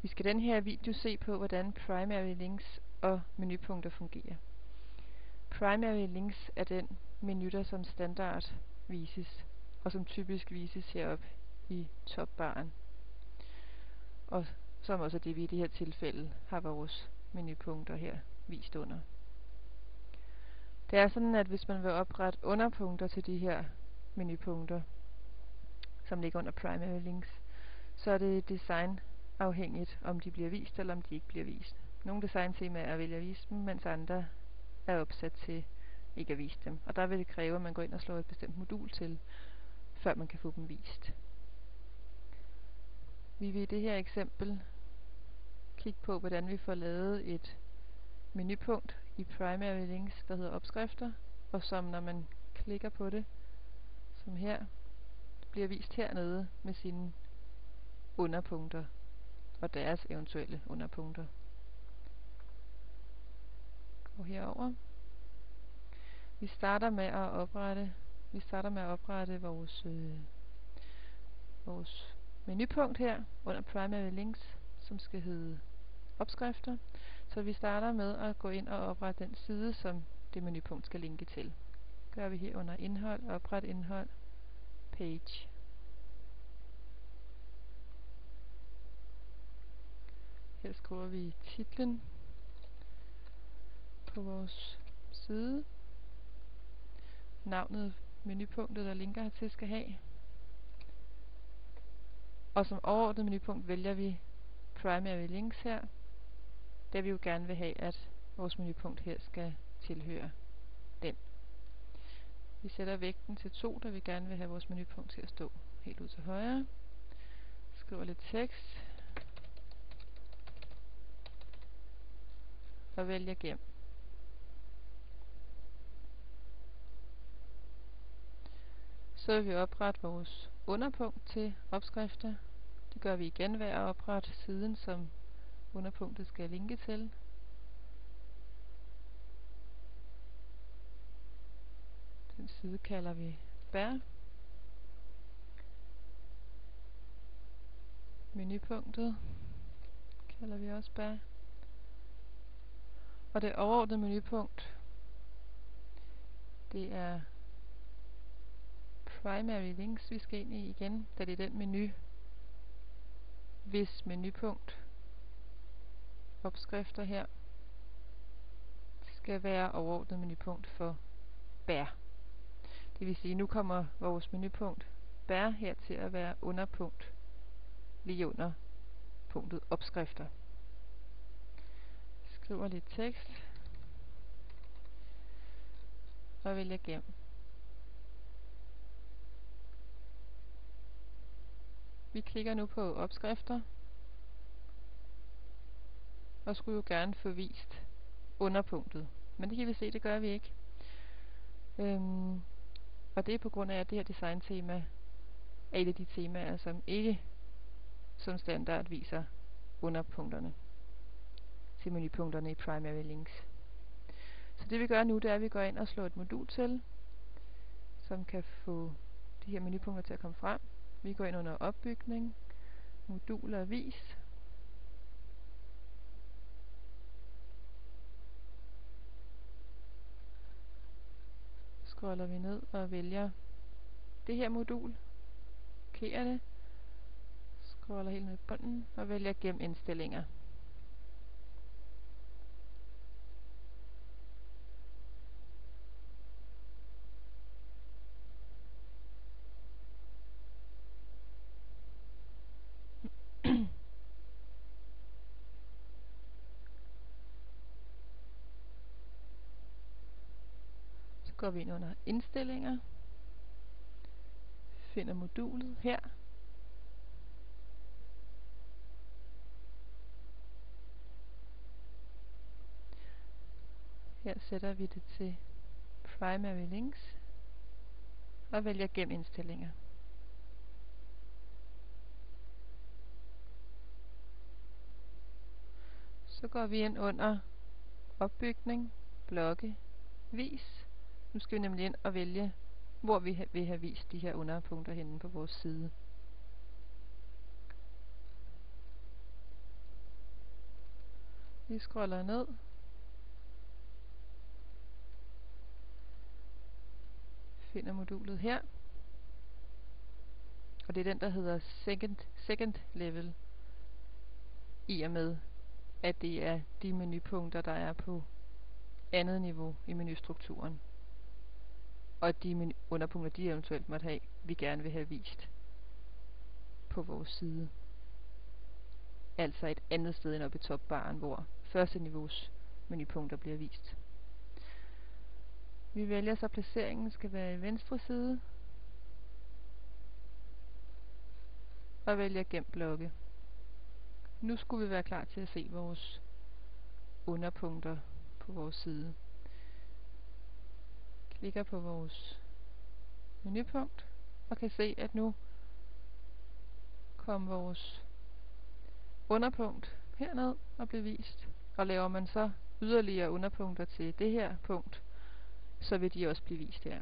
Vi skal i den her video se på, hvordan primary links og menupunkter fungerer. Primary links er den menu, der som standard vises, og som typisk vises heroppe i topbaren. Og som også er det, vi i det her tilfælde har vores menupunkter her vist under. Det er sådan, at hvis man vil oprette underpunkter til de her menupunkter, som ligger under primary links, så er det design afhængigt, om de bliver vist eller om de ikke bliver vist. Nogle designtemaer vælger at vise dem, mens andre er opsat til ikke at vise dem. Og der vil det kræve, at man går ind og slår et bestemt modul til, før man kan få dem vist. Vi vil i det her eksempel kigge på, hvordan vi får lavet et menupunkt i primary links, der hedder opskrifter, og som når man klikker på det, som her, bliver vist hernede med sine underpunkter og deres eventuelle underpunkter. Gå herover. Vi starter med at oprette vores menupunkt her under primary links, som skal hedde opskrifter. Så vi starter med at gå ind og oprette den side, som det menupunkt skal linke til. Gør vi her under indhold, opret indhold, page. Her skriver vi titlen på vores side, navnet menupunktet, der linker hertil, skal have. Og som overordnet menupunkt vælger vi primary links her, da vi jo gerne vil have, at vores menupunkt her skal tilhøre den. Vi sætter vægten til 2, da vi gerne vil have vores menupunkt til at stå helt ud til højre. Skriver lidt tekst og vælger gem. Så vil vi oprette vores underpunkt til opskrifter. Det gør vi igen ved at oprette siden, som underpunktet skal linke til. Den side kalder vi bær. Menupunktet kalder vi også bær. Og det overordnede menupunkt, det er primary links, vi skal ind i igen, da det er den menu, hvis menupunkt opskrifter her skal være overordnet menupunkt for bær. Det vil sige, nu kommer vores menupunkt bær her til at være underpunkt lige under punktet opskrifter. Skriver lidt tekst og vælger gem. Vi klikker nu på opskrifter og skulle jo gerne få vist underpunktet, men det kan vi se, det gør vi ikke. Og det er på grund af, at det her designtema er et af de temaer, som ikke som standard viser underpunkterne til menupunkterne i primary links. Så det vi gør nu, det er, at vi går ind og slår et modul til, som kan få de her menupunkter til at komme frem. Vi går ind under opbygning, moduler og vis. Scroller vi ned og vælger det her modul. Markerer det. Scroller helt ned i bunden og vælger gem indstillinger. Så går vi ind under indstillinger, finder modulet her, her sætter vi det til primary links og vælger gem indstillinger. Så går vi ind under opbygning, blokke, vis. Nu skal vi nemlig ind og vælge, hvor vi vil have vist de her underpunkter henne på vores side. Vi scroller ned. Finder modulet her. Og det er den, der hedder second level. I og med, at det er de menupunkter, der er på andet niveau i menustrukturen. Og de underpunkter, de eventuelt måtte have, vi gerne vil have vist på vores side. Altså et andet sted end oppe i topbaren, hvor første niveaus menupunkter bliver vist. Vi vælger så, at placeringen skal være i venstre side. Og vælger gem blokke. Nu skulle vi være klar til at se vores underpunkter på vores side. Klikker på vores menupunkt og kan se, at nu kom vores underpunkt herned og blev vist. Og laver man så yderligere underpunkter til det her punkt, så vil de også blive vist her.